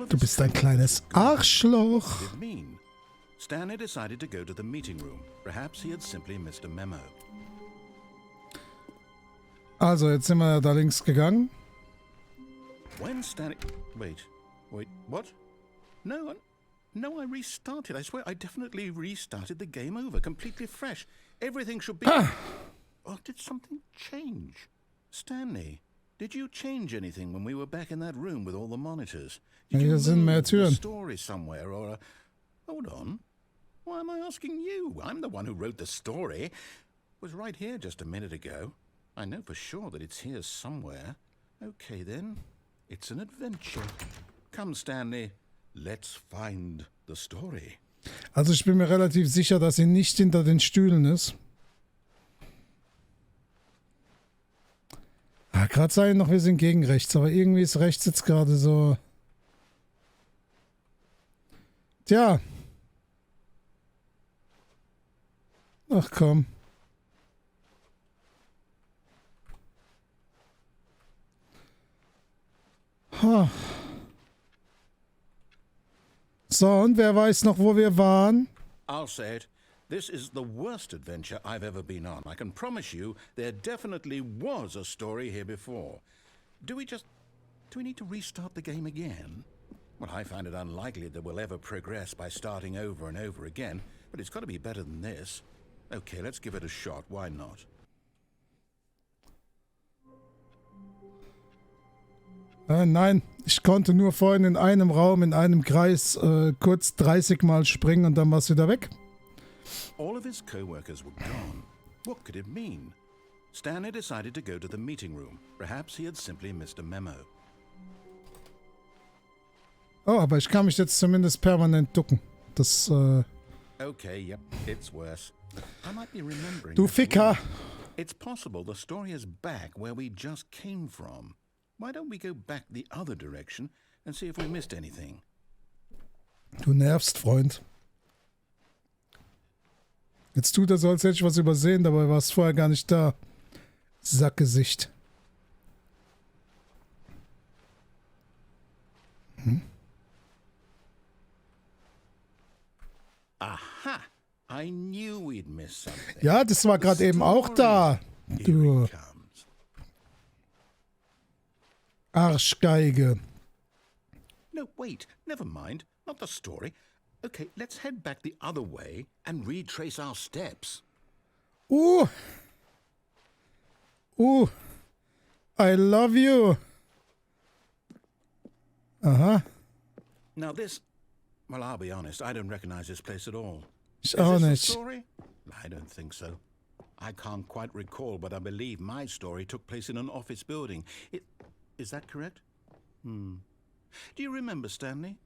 Du bist ein kleines Arschloch. Stanley decided to go to the meeting room. Perhaps he had simply missed a memo. Also, jetzt sind wir da links gegangen. When Stanley... Wait, what? No, I restarted. I swear, I definitely restarted the game over, completely fresh. Everything should be... Oh, did something change? Stanley, did you change anything when we were back in that room with all the monitors? Did you move the story somewhere or... Hold on. Why am I asking you? I'm the one who wrote the story. It was right here just a minute ago. I know for sure that it's here somewhere. Okay, then. It's an adventure. Come, Stanley. Let's find the story. Also ich bin mir relativ sicher, dass sie nicht hinter den Stühlen ist. Gerade sei noch, wir sind gegen rechts, aber irgendwie ist rechts jetzt gerade so... Tja. Ach komm. Ha. So, und wer weiß noch, wo wir waren? I'll say it. This is the worst adventure I've ever been on. I can promise you there definitely was a story here before. Do we need to restart the game again? Well, I find it unlikely that we'll ever progress by starting over and over again, but it's got to be better than this. Okay, let's give it a shot. Why not? Nein, ich konnte nur vorhin in einem Raum, in einem Kreis kurz 30 Mal springen und dann war es wieder weg. All of his co-workers were gone. What could it mean? Stanley decided to go to the meeting room. Perhaps he had simply missed a memo. Oh, aber ich kann mich jetzt zumindest permanent ducken. Das, Okay, yep, it's worse. I might be remembering. Du Ficker! It's possible the story is back where we just came from. Why don't we go back the other direction and see if we missed anything? Du nervst, Freund. Jetzt tut er so, als hätte ich was übersehen, dabei war es vorher gar nicht da. Sackgesicht. Aha! I knew we'd miss something. Ja, das war gerade eben auch da. Du Arschgeige. No, wait. Never mind. Not the story. Okay, let's head back the other way and retrace our steps. I love you. Aha. Now this... Well, I'll be honest. I don't recognize this place at all. Ich auch nicht. Story? I don't think so. I can't quite recall, but I believe my story took place in an office building. Is that correct? Do you remember, Stanley?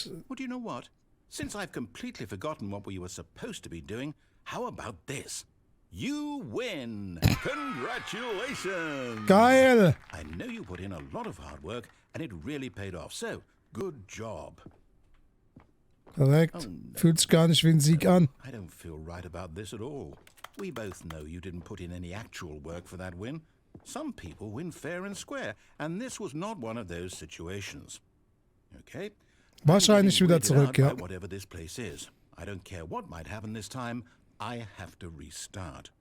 Well, do you know what? Since I've completely forgotten what we were supposed to be doing, how about this? You win! Congratulations! Geil! I know you put in a lot of hard work, and it really paid off. So, good job. Korrekt. Oh, no. Fühlt sich gar nicht wie ein Sieg an. I don't feel right about this at all. We both know you didn't put in any actual work for that win. Some people win fair and square, and this was not one of those situations. Okay? Wahrscheinlich wieder zurück, ja. Whatever this place is. I don't care what might happen this time. I have to restart.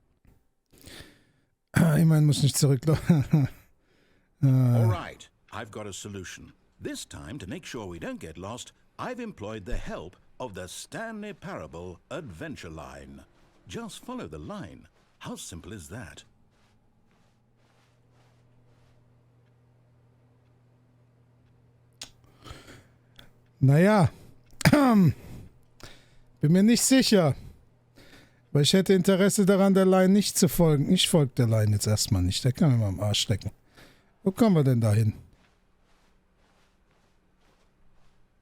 Immerhin muss nicht zurücklaufen. All right, I've got a solution. This time, to make sure we don't get lost, I've employed the help of the Stanley Parable Adventure Line. Just follow the line. How simple is that? Naja, bin mir nicht sicher. Weil ich hätte Interesse daran, der Line nicht zu folgen. Ich folge der Line jetzt erstmal nicht. Der kann mir mal am Arsch stecken. Wo kommen wir denn da hin?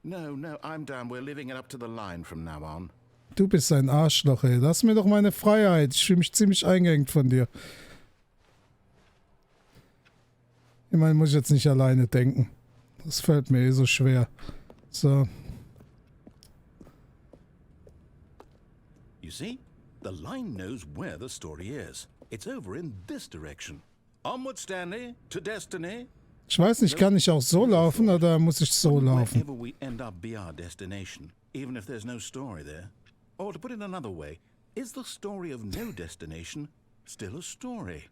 No, I'm down. We're living it up to the line from now on. Du bist ein Arschloch, ey. Lass mir doch meine Freiheit. Ich fühle mich ziemlich eingeengt von dir. Immerhin muss ich jetzt nicht alleine denken. Das fällt mir eh so schwer. So. You see? The line knows where the story is. It's over in this direction. Onward, Stanley, to destiny. Ich weiß nicht, kann ich auch so laufen oder muss ich so laufen? Wherever we end up be our destination, even if there's no story there. Or to put it another way, is the story of no destination still a story?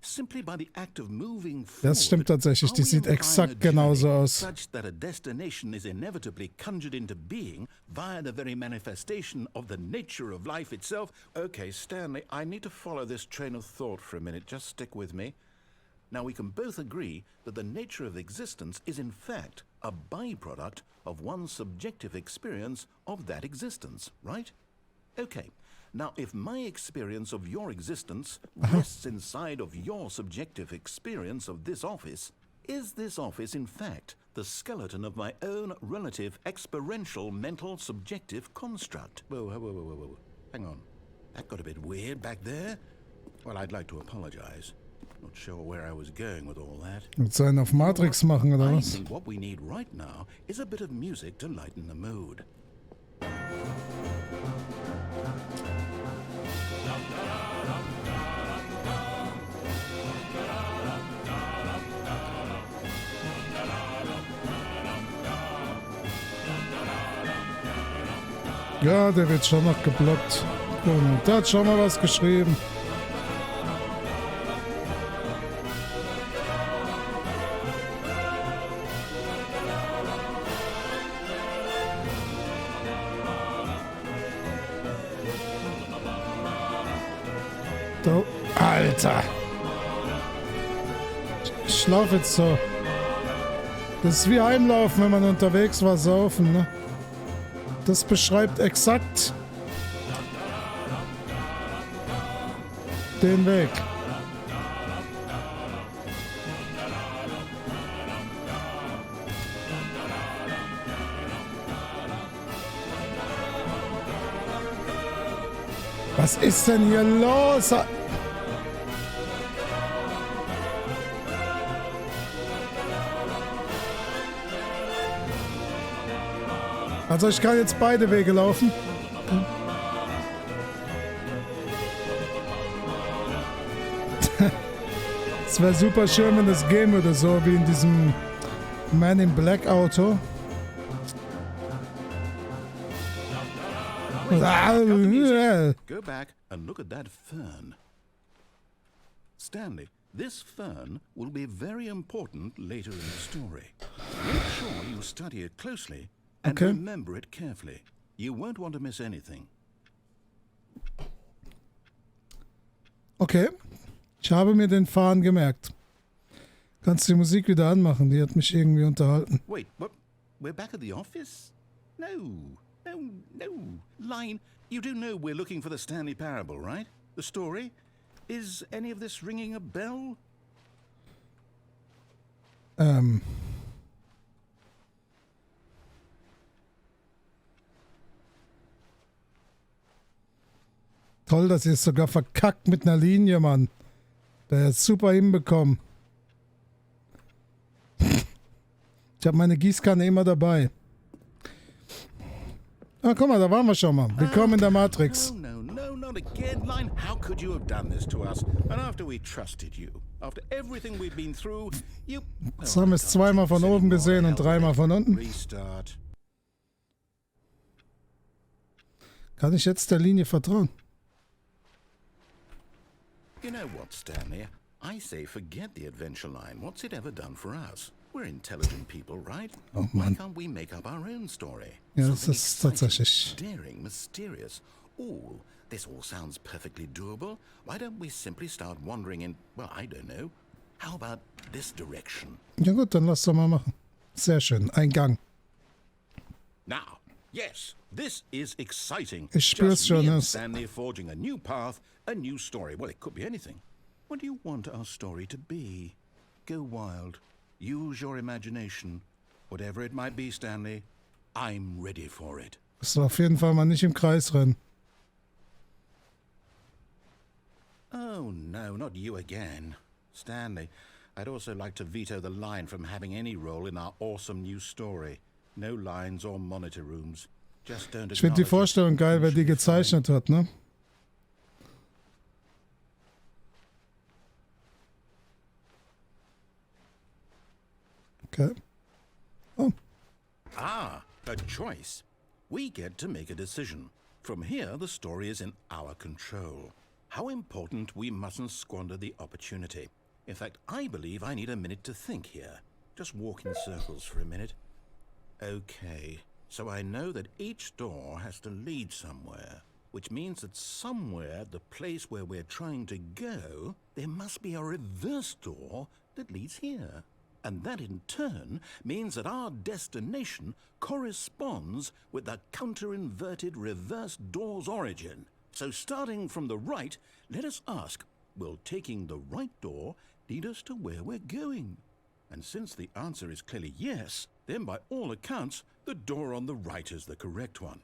Simply by the act of moving forward. Das stimmt tatsächlich, die sieht exakt genauso aus. Such that a destination is inevitably conjured into being via the very manifestation of the nature of life itself. Okay, Stanley, I need to follow this train of thought for a minute. Just stick with me. Now, we can both agree that the nature of existence is in fact a byproduct of one's subjective experience of that existence, right? Okay. Now, if my experience of your existence rests inside of your subjective experience of this office, is this office in fact the skeleton of my own relative experiential mental subjective construct? Whoa, whoa, whoa, whoa, whoa. Hang on. That got a bit weird back there. Well, I'd like to apologize. Not sure where I was going with all that. Mit seinen auf Matrix machen oder I was? think what we need right now is a bit of music to lighten the mood. Ja, der wird schon noch geblockt. Und der hat schon mal was geschrieben. Du, Alter. Ich laufe jetzt so. Das ist wie Heimlaufen, wenn man unterwegs war, saufen, ne? Das beschreibt exakt den Weg. Was ist denn hier los? Also ich kann jetzt beide Wege laufen. Es wäre super schön, wenn das gehen würde, so wie in diesem Man in Black Auto. Go back and look at that fern. Stanley, this fern will be very important later in the story. Make sure you study it closely and remember it carefully. You won't want to miss anything. Okay. Ich habe mir den Faden gemerkt. Kannst die Musik wieder anmachen, die hat mich irgendwie unterhalten. Wait, what? We're back at the office? No. Line, you do know we're looking for the Stanley Parable, right? The story? Is any of this ringing a bell? Toll, dass ihr es sogar verkackt mit einer Linie, Mann. Der ist super hinbekommen. Ich habe meine Gießkanne immer dabei. Ah, guck mal, da waren wir schon mal. Willkommen in der Matrix. No, not again, Line. How could you have done this to us? And after we trusted you, after everything we've been through, you... Jetzt haben wir es zweimal von oben gesehen und dreimal von unten. Restart. Kann ich jetzt der Linie vertrauen? You know what, Stanley? I say forget the adventure line. What's it ever done for us? We're intelligent people, right? Oh, Why Mann. can't we make up our own story? Ja, das Something ist exciting, tatsächlich... daring, mysterious. Oh, this all sounds perfectly doable. Why don't we simply start wandering in, well, I don't know. How about this direction? Ja gut, dann lass doch mal machen. Sehr schön. Ein Gang. Now, yes, this is exciting. Ich spür's Just schon, me and es- Stanley forging a new path, a new story. Well, it could be anything. What do you want our story to be? Go wild. Use your imagination. Whatever it might be, Stanley, I'm ready for it. Das war auf jeden Fall mal nicht im Kreis rennen. Oh, no, not you again. Stanley, I'd also like to veto the line from having any role in our awesome new story. No lines or monitor rooms. Just don't Ich finde die acknowledge it. Vorstellung geil, wer die gezeichnet hat, ne? Okay. Oh. Ah, a choice. We get to make a decision. From here, the story is in our control. How important we mustn't squander the opportunity. In fact, I believe I need a minute to think here. Just walk in circles for a minute. Okay, so I know that each door has to lead somewhere, which means that somewhere at the place where we're trying to go, there must be a reverse door that leads here. And that in turn means that our destination corresponds with the counter-inverted reverse door's origin. So starting from the right, let us ask, will taking the right door lead us to where we're going? And since the answer is clearly yes, then by all accounts, the door on the right is the correct one.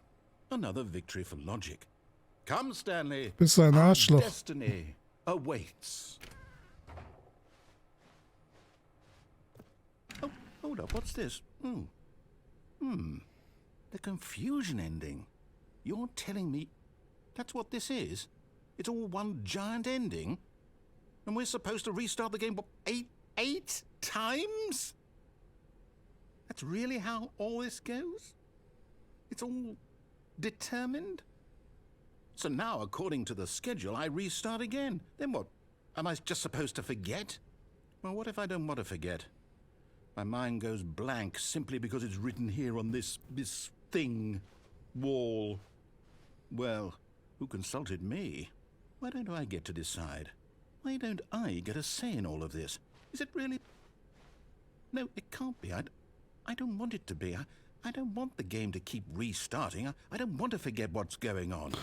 Another victory for logic. Come, Stanley. Bist du ein Our Arschloch? destiny awaits. Oh, hold up, what's this? The confusion ending. You're telling me that's what this is? It's all one giant ending? And we're supposed to restart the game, what, eight times? That's really how all this goes? It's all determined? So now, according to the schedule, I restart again. Then what? Am I just supposed to forget? Well, what if I don't want to forget? My mind goes blank simply because it's written here on this thing, wall. Well, who consulted me? Why don't I get to decide? Why don't I get a say in all of this? Is it really? No, it can't be. I don't want it to be. I don't want the game to keep restarting. I don't want to forget what's going on.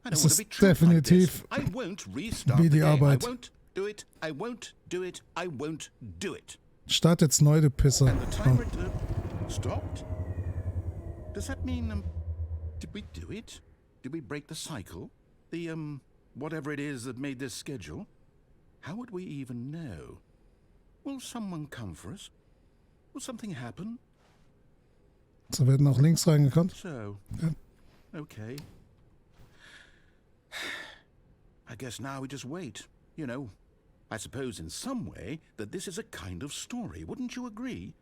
I don't want to be trapped like this. I won't restart the game. I won't do it. I won't do it. I won't do it. Start jetzt neu, du Pisser. And the timer stopped? Does that mean, did we do it? Did we break the cycle? The, whatever it is that made this schedule? How would we even know? Will someone come for us? Will something happen? So wird noch links reingekommen. So, Ja. okay. I guess now we just wait, you know. I suppose in some way that this is a kind of story, wouldn't you agree?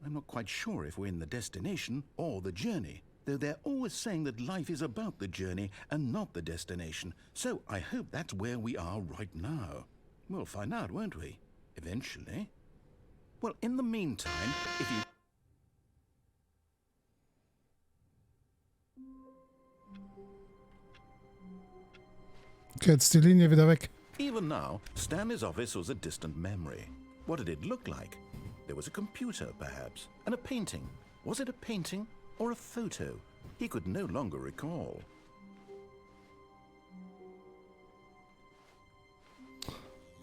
I'm not quite sure if we're in the destination or the journey, though they're always saying that life is about the journey and not the destination. So I hope that's where we are right now. We'll find out, won't we? Eventually. Well, in the meantime, if you... Okay, jetzt die Linie wieder weg. Even now, Stanley's office was a distant memory. What did it look like? There was a computer, perhaps, and a painting. Was it a painting or a photo? He could no longer recall.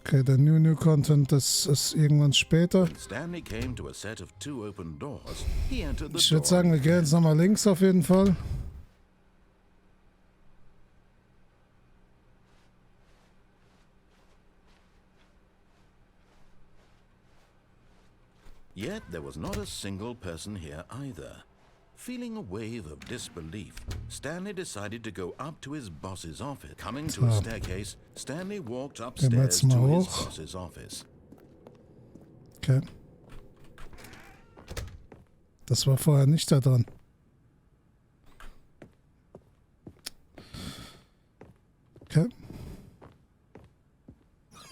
Okay, der New Content, das ist irgendwann später. When Stanley came to a set of 2 open doors, he entered the Ich door. würde sagen, wir gehen jetzt nochmal links auf jeden Fall. Yet there was not a single person here either. Feeling a wave of disbelief, Stanley decided to go up to his boss's office. Coming to a staircase, Stanley walked upstairs to his boss's office. Okay. Das war vorher nicht da dran. Okay.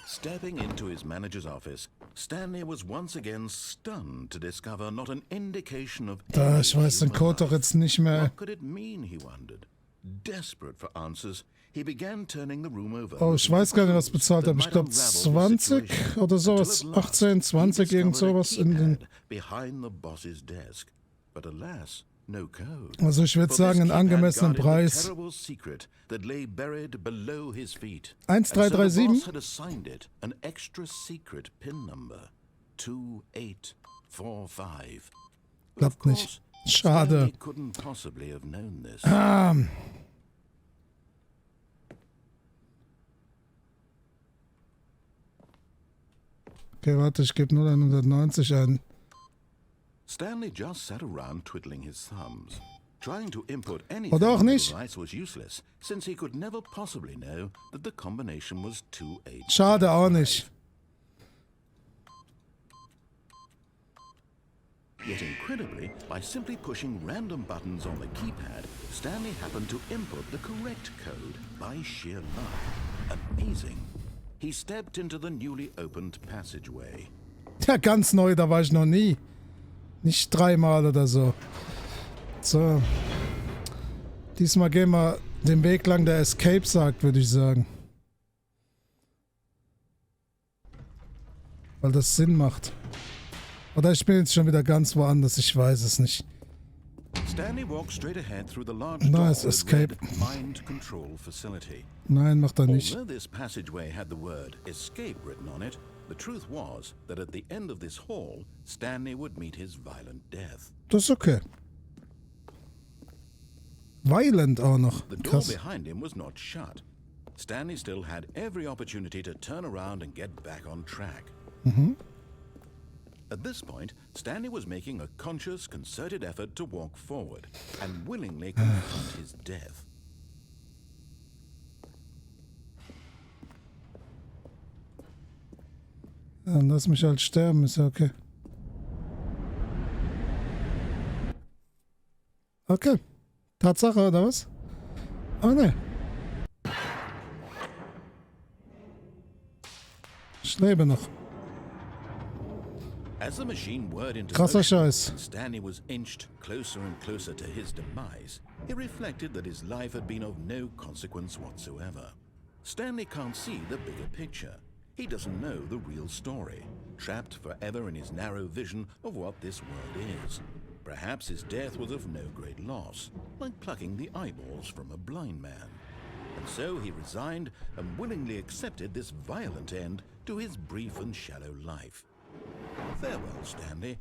Stepping into his manager's office, Stanley was once again stunned to discover not an indication of any Ich weiß den Code doch jetzt nicht mehr. What could it mean, he wondered. Desperate for answers, he began turning the room over. Oh, ich weiß gar nicht, was bezahlt habe. Ich glaube 20 oder sowas. 18, 20, irgend sowas in den... Behind the boss's desk. But alas, no code. Also ich würde sagen, einen angemessenen Preis. 1337? Had assigned it an extra secret pin number 2845. Klappt nicht. Schade. Couldn't possibly have known this. Okay, warte, ich gebe 0190 ein. Stanley just sat around twiddling his thumbs. Trying to input anything Oder auch on the nicht. device was useless, since he could never possibly know that the combination was 28. Schade auch nicht. Yet incredibly, by simply pushing random buttons on the keypad, Stanley happened to input the correct code by sheer luck. Amazing. He stepped into the newly opened passageway. Ja, ganz neu, da war ich noch nie. Nicht 3-mal oder so. So. Diesmal gehen wir den Weg lang, der Escape sagt, würde ich sagen. Weil das Sinn macht. Oder ich bin jetzt schon wieder ganz woanders, ich weiß es nicht. Stanley walked straight ahead through the large Nice escape. mind control facility. Nein, macht er nicht. Although this passageway had the word escape written on it, the truth was that at the end of this hall, Stanley would meet his violent death. Das ist okay. Violent auch noch. The door Krass. behind him was not shut. Stanley still had every opportunity to turn around and get back on track. At this point, Stanley was making a conscious, concerted effort to walk forward and willingly confront his death. Ja, dann lass mich halt sterben, ist ja okay. Okay. Tatsache, oder was? Oh ne. Ich lebe noch. As the machine whirred into Krasser motion, Scheiß. and Stanley was inched closer and closer to his demise, he reflected that his life had been of no consequence whatsoever. Stanley can't see the bigger picture. He doesn't know the real story, trapped forever in his narrow vision of what this world is. Perhaps his death was of no great loss, like plucking the eyeballs from a blind man. And so he resigned and willingly accepted this violent end to his brief and shallow life. Farewell, Stanley.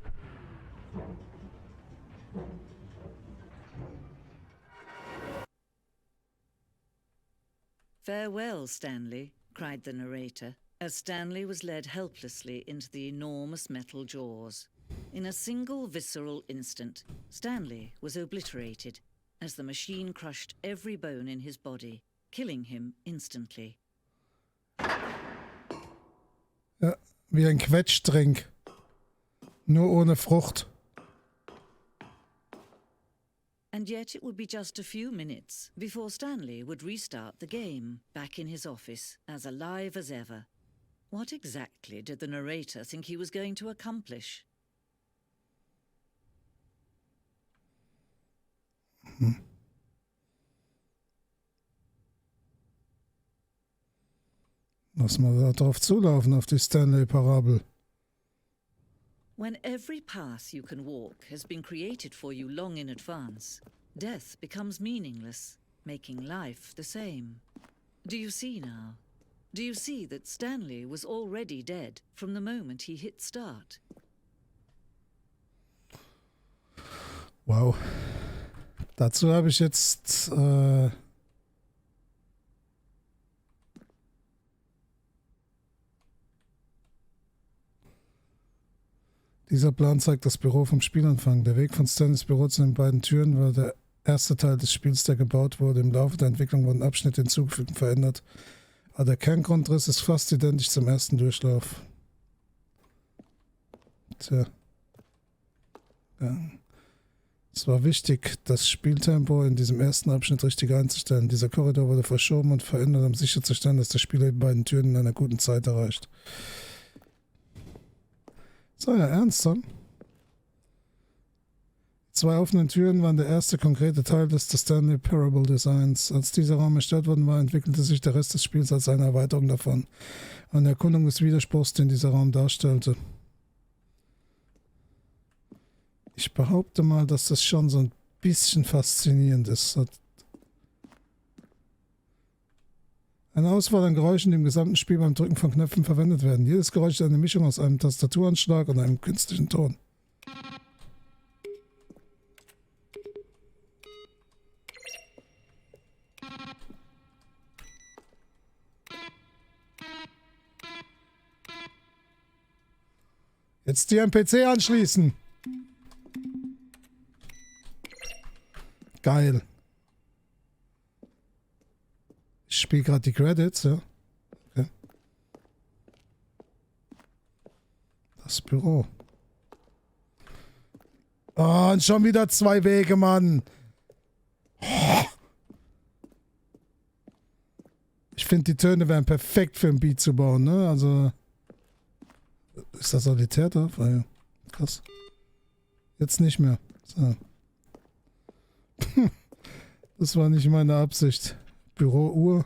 Farewell, Stanley, cried the narrator, as Stanley was led helplessly into the enormous metal jaws. In a single visceral instant, Stanley was obliterated as the machine crushed every bone in his body, killing him instantly. Ja, wie ein Quetschtrink. Nur ohne Frucht. And yet it would be just a few minutes before Stanley would restart the game, back in his office, as alive as ever. What exactly did the narrator think he was going to accomplish? Lass mal da drauf zulaufen, auf die Stanley-Parabel. When every path you can walk has been created for you long in advance, death becomes meaningless, making life the same. Do you see now? Do you see that Stanley was already dead from the moment he hit start? Wow. Dazu habe ich jetzt dieser Plan zeigt das Büro vom Spielanfang. Der Weg von Stanleys Büro zu den beiden Türen war der erste Teil des Spiels, der gebaut wurde. Im Laufe der Entwicklung wurden Abschnitte hinzugefügt und verändert. Aber der Kerngrundriss ist fast identisch zum ersten Durchlauf. Tja. Ja. Es war wichtig, das Spieltempo in diesem ersten Abschnitt richtig einzustellen. Dieser Korridor wurde verschoben und verändert, um sicherzustellen, dass der Spieler die beiden Türen in einer guten Zeit erreicht. So, ja, ernst, Son? Die zwei offenen Türen waren der erste konkrete Teil des Stanley Parable Designs. Als dieser Raum erstellt worden war, entwickelte sich der Rest des Spiels als eine Erweiterung davon. Eine Erkundung des Widerspruchs, den dieser Raum darstellte. Ich behaupte mal, dass das schon so ein bisschen faszinierend ist. Eine Auswahl an Geräuschen, die im gesamten Spiel beim Drücken von Knöpfen verwendet werden. Jedes Geräusch ist eine Mischung aus einem Tastaturanschlag und einem künstlichen Ton. Jetzt dir am PC anschließen. Geil. Ich spiele gerade die Credits, ja. Okay. Das Büro. Oh, und schon wieder 2 Wege, Mann. Ich finde, die Töne wären perfekt für ein Beat zu bauen, ne? Also. Ist das solitär drauf? Ah, ja. Krass. Jetzt nicht mehr. So. Das war nicht meine Absicht. Bürouhr.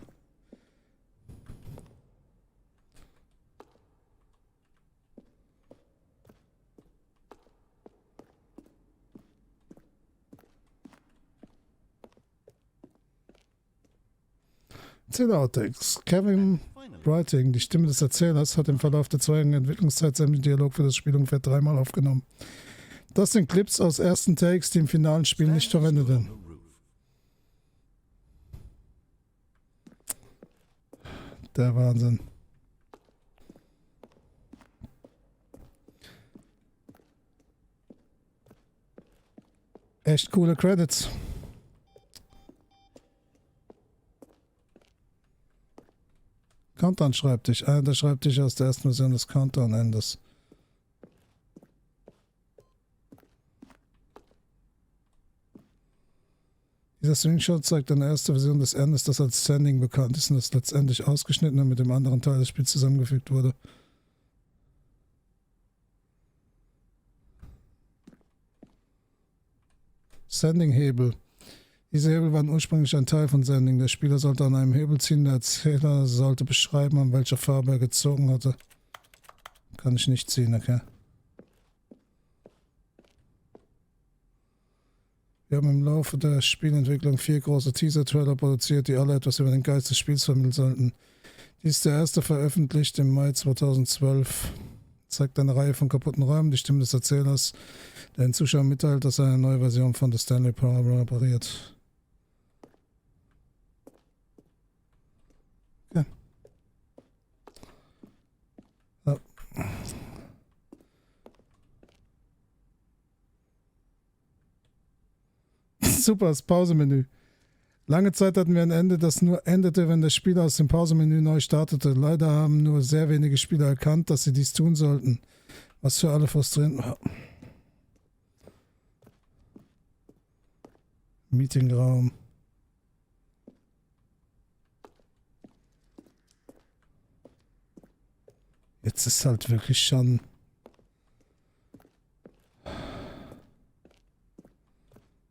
Erzähler-Outtakes. Kevin Writing, die Stimme des Erzählers, hat im Verlauf der 2-jährigen Entwicklungszeit sämtlichen Dialog für das Spiel ungefähr 3-mal aufgenommen. Das sind Clips aus ersten Takes, die im finalen Spiel nicht verwendet werden. Der Wahnsinn. Echt coole Credits. Countdown-Schreibtisch. Der Schreibtisch aus der ersten Version des Countdown-Endes. Dieser Screenshot zeigt eine erste Version des Endes, das als Standing bekannt ist und das letztendlich ausgeschnitten und mit dem anderen Teil des Spiels zusammengefügt wurde. Sending-Hebel. Diese Hebel waren ursprünglich ein Teil von Sending. Der Spieler sollte an einem Hebel ziehen, der Erzähler sollte beschreiben, an welcher Farbe er gezogen hatte. Kann ich nicht ziehen, okay. Wir haben im Laufe der Spielentwicklung 4 große Teaser-Trailer produziert, die alle etwas über den Geist des Spiels vermitteln sollten. Dies ist der erste, veröffentlicht im Mai 2012. Zeigt eine Reihe von kaputten Räumen, die Stimme des Erzählers, der den Zuschauern mitteilt, dass er eine neue Version von The Stanley repariert. Okay. Ja. Super, das Pausemenü. Lange Zeit hatten wir ein Ende, das nur endete, wenn der Spieler aus dem Pausemenü neu startete. Leider haben nur sehr wenige Spieler erkannt, dass sie dies tun sollten. Was für alle frustrierend war. Meetingraum. Jetzt ist halt wirklich schon...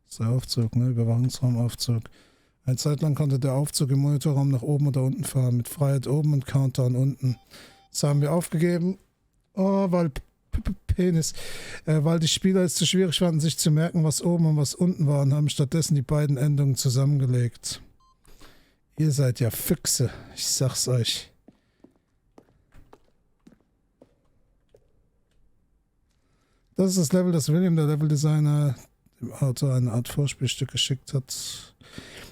Das ist der Aufzug, ne? Überwachungsraumaufzug. Eine Zeit lang konnte der Aufzug im Monitorraum nach oben oder unten fahren, mit Freiheit oben und Countdown unten. Das haben wir aufgegeben. Oh, weil Penis. Weil die Spieler es zu schwierig fanden, sich zu merken, was oben und was unten war, und haben stattdessen die beiden Endungen zusammengelegt. Ihr seid ja Füchse, ich sag's euch. Das ist das Level, das William, der Leveldesigner, dem Autor eine Art Vorspielstück geschickt hat.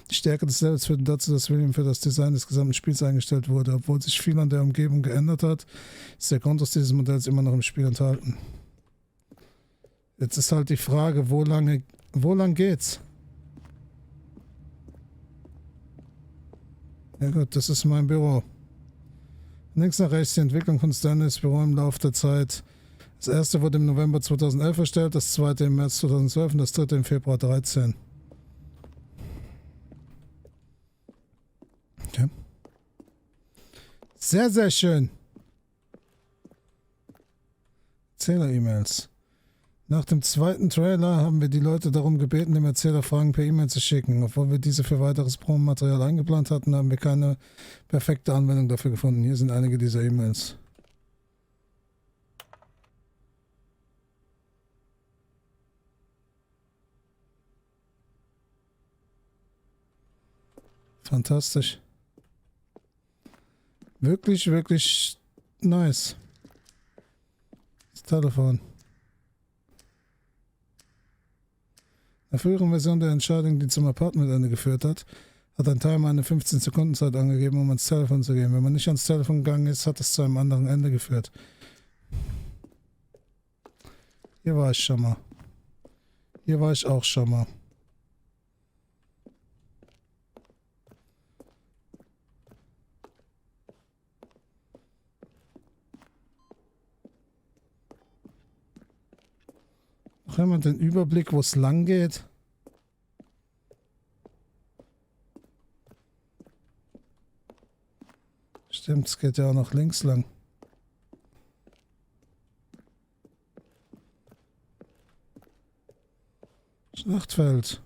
Die Stärke des Levels führte dazu, dass William für das Design des gesamten Spiels eingestellt wurde. Obwohl sich viel an der Umgebung geändert hat, ist der Grundriss dieses Modells immer noch im Spiel enthalten. Jetzt ist halt die Frage, wo lang geht's? Ja gut, das ist mein Büro. Links nach rechts die Entwicklung von Stanleys Büro im Laufe der Zeit. Das erste wurde im November 2011 erstellt, das zweite im März 2012 und das dritte im Februar 2013. Okay. Sehr, sehr schön. Erzähler-E-Mails. Nach dem zweiten Trailer haben wir die Leute darum gebeten, dem Erzähler Fragen per E-Mail zu schicken. Obwohl wir diese für weiteres Promomaterial eingeplant hatten, haben wir keine perfekte Anwendung dafür gefunden. Hier sind einige dieser E-Mails. Fantastisch. Wirklich, wirklich nice. Das Telefon. In der früheren Version der Entscheidung, die zum Apartmentende geführt hat, hat ein Timer eine 15-Sekunden-Zeit angegeben, um ans Telefon zu gehen. Wenn man nicht ans Telefon gegangen ist, hat es zu einem anderen Ende geführt. Hier war ich schon mal. Hier war ich auch schon mal. Noch jemand den Überblick, wo es lang geht? Stimmt, es geht ja auch noch links lang. Schlachtfeld.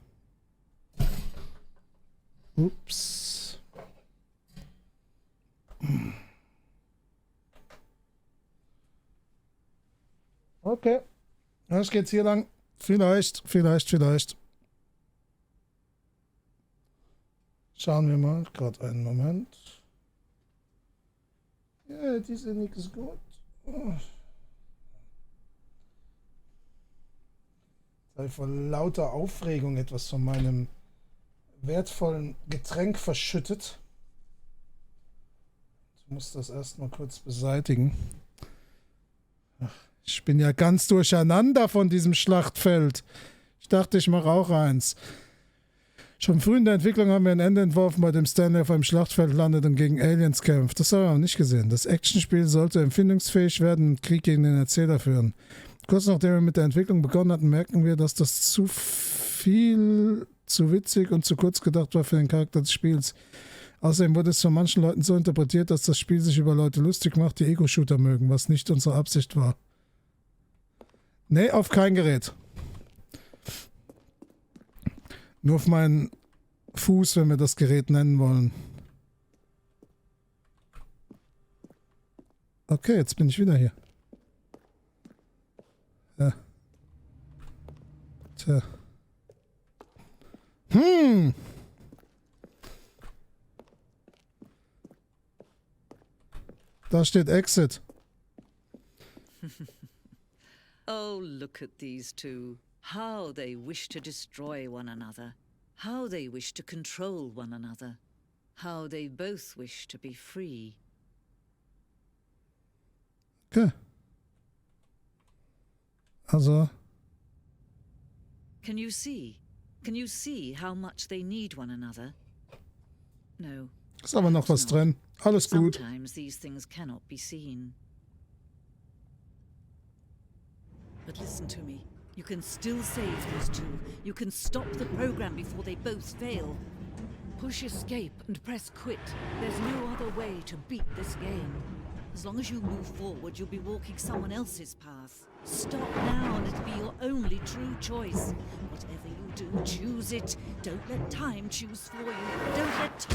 Ups. Okay. Was geht's hier lang? Vielleicht. Schauen wir mal. Gerade einen Moment. Ja, die sind nichts gut. Sei vor lauter Aufregung etwas von meinem wertvollen Getränk verschüttet. Ich muss das erstmal kurz beseitigen. Ach, ich bin ja ganz durcheinander von diesem Schlachtfeld. Ich dachte, ich mache auch eins. Schon früh in der Entwicklung haben wir ein Ende entworfen, bei dem Stanley auf einem Schlachtfeld landet und gegen Aliens kämpft. Das haben wir aber nicht gesehen. Das Actionspiel sollte empfindungsfähig werden und Krieg gegen den Erzähler führen. Kurz nachdem wir mit der Entwicklung begonnen hatten, merken wir, dass das zu viel, zu witzig und zu kurz gedacht war für den Charakter des Spiels. Außerdem wurde es von manchen Leuten so interpretiert, dass das Spiel sich über Leute lustig macht, die Ego-Shooter mögen, was nicht unsere Absicht war. Nee, auf kein Gerät. Nur auf meinen Fuß, wenn wir das Gerät nennen wollen. Okay, jetzt bin ich wieder hier. Ja. Tja. Da steht Exit. Oh, look at these two. How they wish to destroy one another. How they wish to control one another. How they both wish to be free. Okay. Also. Can you see? Can you see how much they need one another? No. Ist aber noch was drin. Alles gut. Sometimes these things cannot be seen. But listen to me. You can still save these two. You can stop the program before they both fail. Push escape and press quit. There's no other way to beat this game. As long as you move forward, you'll be walking someone else's path. Stop now and it'll be your only true choice. Whatever you do, choose it. Don't let time choose for you. Don't let...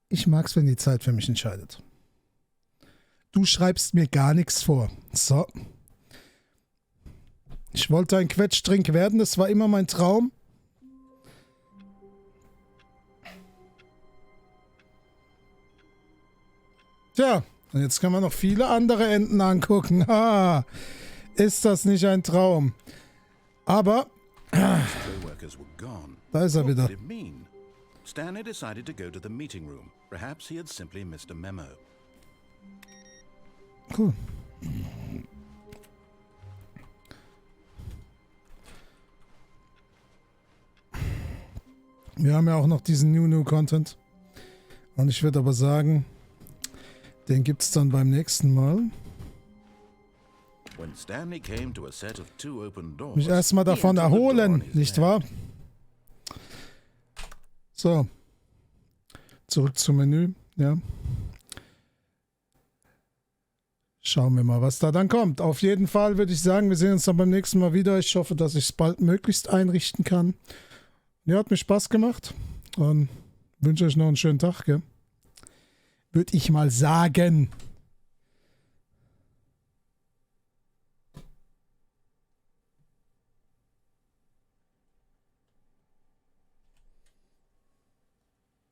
Ich mag's, wenn die Zeit für mich entscheidet. Du schreibst mir gar nichts vor. So. Ich wollte ein Quetschtrink werden, das war immer mein Traum. Tja, und jetzt kann man noch viele andere Enden angucken. Ha, ist das nicht ein Traum? Aber da ist er wieder. Stanley decided to go to the meeting room. Perhaps he had simply missed a memo. Cool. Wir haben ja auch noch diesen New Content. Und ich würde aber sagen, den gibt es dann beim nächsten Mal. Mich erstmal davon erholen, nicht wahr? So. Zurück zum Menü, ja. Schauen wir mal, was da dann kommt. Auf jeden Fall würde ich sagen, wir sehen uns dann beim nächsten Mal wieder. Ich hoffe, dass ich es bald möglichst einrichten kann. Ja, hat mir Spaß gemacht und wünsche euch noch einen schönen Tag, gell? Würde ich mal sagen.